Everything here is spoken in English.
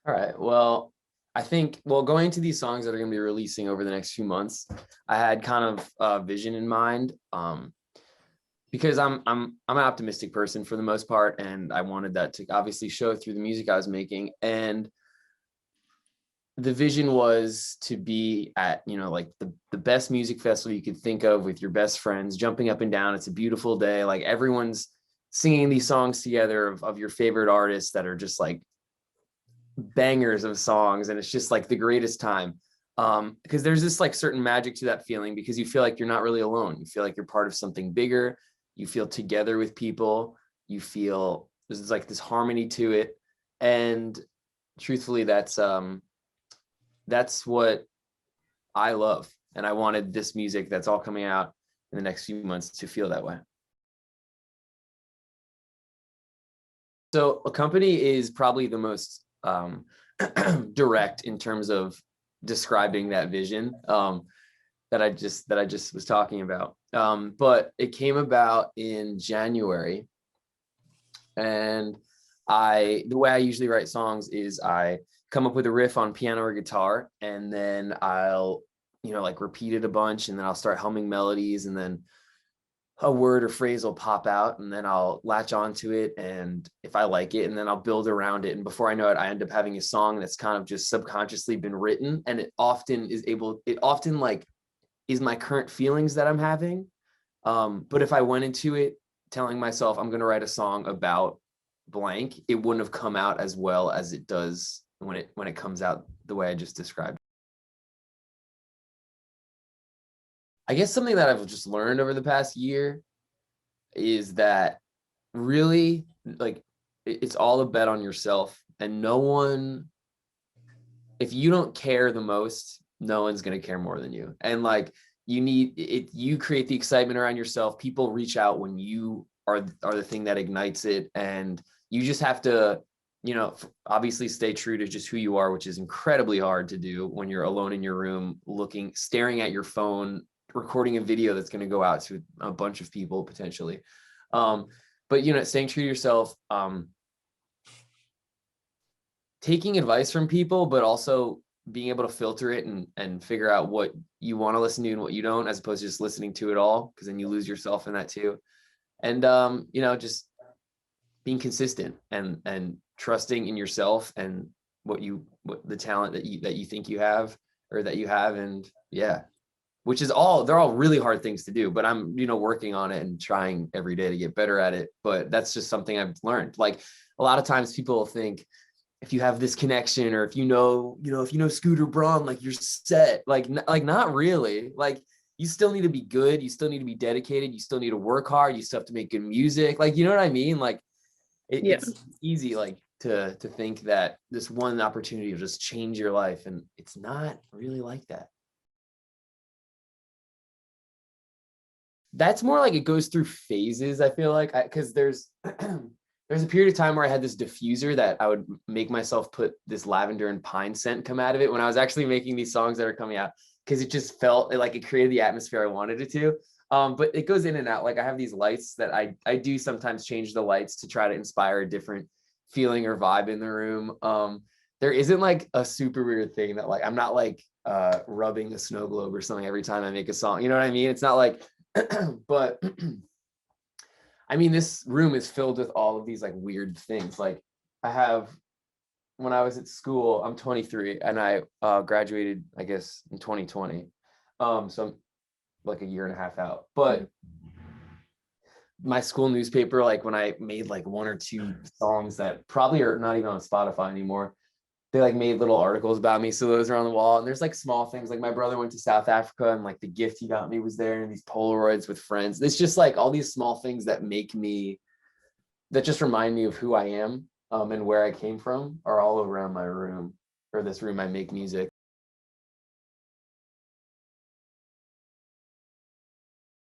All right. Well, I think going into these songs that are going to be releasing over the next few months, I had kind of a vision in mind. Because I'm an optimistic person for the most part, and I wanted that to obviously show through the music I was making. And the vision was to be at, like the best music festival you could think of with your best friends, jumping up and down. It's a beautiful day. Like everyone's singing these songs together of your favorite artists that are just like bangers of songs. And it's just like the greatest time. Because there's this like certain magic to that feeling because you feel like you're not really alone. You feel like you're part of something bigger. You feel together with people. You feel there's like this harmony to it. And truthfully, that's what I love. And I wanted this music that's all coming out in the next few months to feel that way. So a company is probably the most direct in terms of describing that vision that I just was talking about. But it came about in January, and the way I usually write songs is I come up with a riff on piano or guitar, and then I'll like repeat it a bunch, and then I'll start humming melodies, and then a word or phrase will pop out, and then I'll latch onto it, and if I like it, and then I'll build around it, and before I know it, I end up having a song that's kind of just subconsciously been written, and it often like is my current feelings that I'm having. But if I went into it telling myself I'm going to write a song about blank, it wouldn't have come out as well as it does when it comes out the way I just described. I guess something that I've just learned over the past year is that really like it's all a bet on yourself, and no one, if you don't care the most, no one's going to care more than you. And like you need it, you create the excitement around yourself. People reach out when you are the thing that ignites it, and you just have to obviously stay true to just who you are, which is incredibly hard to do when you're alone in your room staring at your phone, recording a video that's going to go out to a bunch of people potentially. But staying true to yourself, taking advice from people, but also being able to filter it and figure out what you want to listen to and what you don't, as opposed to just listening to it all, because then you lose yourself in that too. And just being consistent and trusting in yourself and what the talent that you think you have, or that you have. And yeah, they're all really hard things to do, but I'm working on it and trying every day to get better at it. But that's just something I've learned. Like a lot of times people think if you have this connection, or if if you know Scooter Braun, like you're set. Like not really. Like you still need to be good, you still need to be dedicated, you still need to work hard, you still have to make good music. Like, you know what I mean? Like it's easy like to think that this one opportunity will just change your life, and it's not really like that. That's more like it goes through phases. I feel like because there's there's a period of time where I had this diffuser that I would make myself put this lavender and pine scent come out of it when I was actually making these songs that are coming out, because it just felt like it created the atmosphere I wanted it to. But it goes in and out. Like I have these lights that I do sometimes change the lights to try to inspire a different feeling or vibe in the room. There isn't like a super weird thing that like I'm not like rubbing a snow globe or something every time I make a song. You know what I mean? It's not like but I mean, this room is filled with all of these like weird things. Like I have, when I was at school, I'm 23 and I graduated, I guess, in 2020. So I'm like a year and a half out. But my school newspaper, like when I made like one or two songs that probably are not even on Spotify anymore, they like made little articles about me. So those are on the wall. And there's like small things, like my brother went to South Africa and like the gift he got me was there, and these Polaroids with friends. It's just like all these small things that just remind me of who I am, and where I came from, are all around my room, or this room I make music.